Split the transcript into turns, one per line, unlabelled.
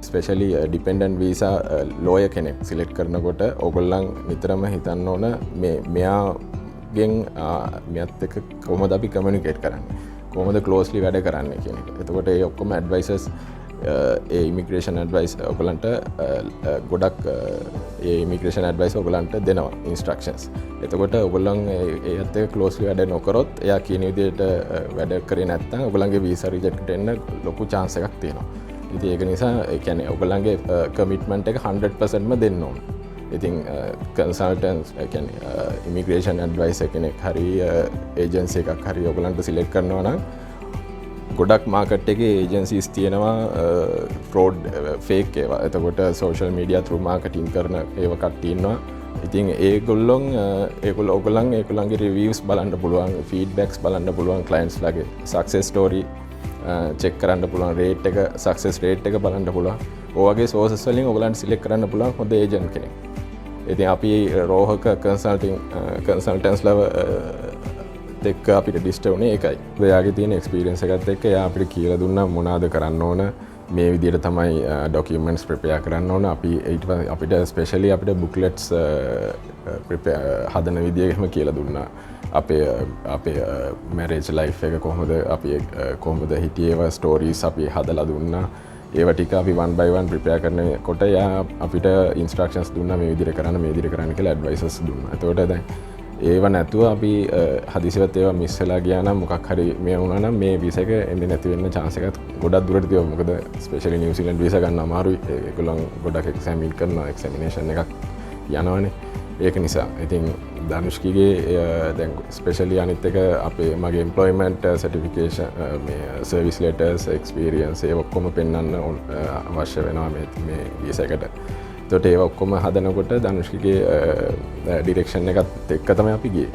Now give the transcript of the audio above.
Specially dependent visa lawyer කෙනෙක් select කරනකොට ඔගොල්ලන් නිතරම හිතන්න ඕන මෙයාගෙන් මෙයත් එක කොහොමද අපි කමියුනිකේට් කරන්නේ, කොහොමද ක්ලෝස්ලි වැඩ කරන්නේ කියන එක. එතකොට ඒ ඔක්කොම ඇඩ්වයිසස් ඒ ඉමිග්‍රේෂන් ඇඩ්වයිස් ඔයගලන්ට ගොඩක් ඒ ඉමිග්‍රේෂන් ඇඩ්වයිස් ඔයගලන්ට දෙනවා ඉන්ස්ට්‍රක්ෂන්ස්. එතකොට ඔයගලන් ඒත් එක්ක ක්ලෝස්ලි වැඩ නොකරොත් එයා කියන විදිහට වැඩ කරේ නැත්නම් ඔයගලන්ගේ වීසා රිජෙක්ට් වෙන්න ලොකු chance එකක් තියෙනවා. ඉතින් ඒක නිසා ඒ කියන්නේ ඔයගලන්ගේ කමිට්මන්ට් එක 100%ම දෙන්න ඕන. ඉතින් කන්සල්ටන්ට්ස් ඒ කියන්නේ ඉමිග්‍රේෂන් ඇඩ්වයිසර් කෙනෙක් හරි ඒජන්සි එකක් හරි ඔයගලන්ට සිලෙක්ට් කරනවා නම් ගොඩක් මාකට් එකේ ඒජන්සිස් තියෙනවා ෆ්‍රෝඩ් ෆේක් ඒවා. එතකොට සෝෂල් මීඩියා through මාකටිං කරන ඒවා කට්ටිය ඉන්නවා. ඉතින් ඒගොල්ලන්ගේ රිවිව්ස් බලන්න පුළුවන්, ෆීඩ්බැක්ස් බලන්න පුළුවන් ක්ලයන්ට්ස් ලගේ, සක්සස් ස්ටෝරි චෙක් කරන්න පුළුවන්, රේට් එක සක්සස් රේට් එක බලන්න පුළුවන්. ඔයගේ සෝසස් වලින් ඔයගලන්ට සිලෙක්ට් කරන්න පුළුවන් හොඳ ඒජන්ට් කෙනෙක්. ඉතින් අපි රෝහක කන්සල්ටන්ස්ලව එක්ක අපිට ඩිස්ටර් වුණේ ඒකයි. එයාගේ තියෙන එක්ස්පීරියන්ස් එකත් එක්ක එයා අපිට කියලා දුන්නා මොනවද කරන්න ඕන, මේ විදිහට තමයි ඩොකියුමන්ට්ස් ප්‍රිපෙයාර් කරන්න ඕන. අපි ඊට පස්සේ අපිට ස්පෙෂලි අපිට බුක්ලෙට්ස් හදන විදිහ එහෙම කියලා දුන්නා. අපේ මැරේජ් ලයිෆ් එක කොහොමද හිටියේවා ස්ටෝරීස් අපි හදලා දුන්නා. ඒව ටික අපි one by one ප්‍රිපෙයාර් කරනකොට එයා අපිට ඉන්ස්ට්‍රක්ෂන්ස් දුන්නා මේ විදිහට කරන්න කියලා ඇඩ්වයිසස් දුන්නා. එතකොට දැන් ඒව නැතුව අපි හදිසියවත් ඒවා මිස් වෙලා ගියා නම් මොකක් හරි මේ වුණා නම් මේ වීසා එක එන්නේ නැති වෙන්න chance එකක් ගොඩක් දුරට තියෙනවා. මොකද ස්පෙෂලි නිව්සීලන්ත වීසා ගන්න අමාරුයි. ඒගොල්ලන් ගොඩක් එක්සැමින් කරනවා, එක්සැමිනේෂන් එකක් යනවනේ. ඒක නිසා ඉතින් ධනුෂ්කිගේ දැන් ස්පෙෂලි අනිත් එක අපේ මගේ එම්ප්ලොයිමන්ට් සර්ටිෆිකේෂන් මේ සර්විස් ලෙටර්ස් එක්ස්පීරියන්ස් ඒ ඔක්කොම පෙන්වන්න අවශ්‍ය වෙනවා මේ වීසා එකට. එතකොට ඒව ඔක්කොම හදනකොට ධනුෂ්කිගේ ඩිරෙක්ෂන් එකත් එක්ක තමයි අපි ගියේ.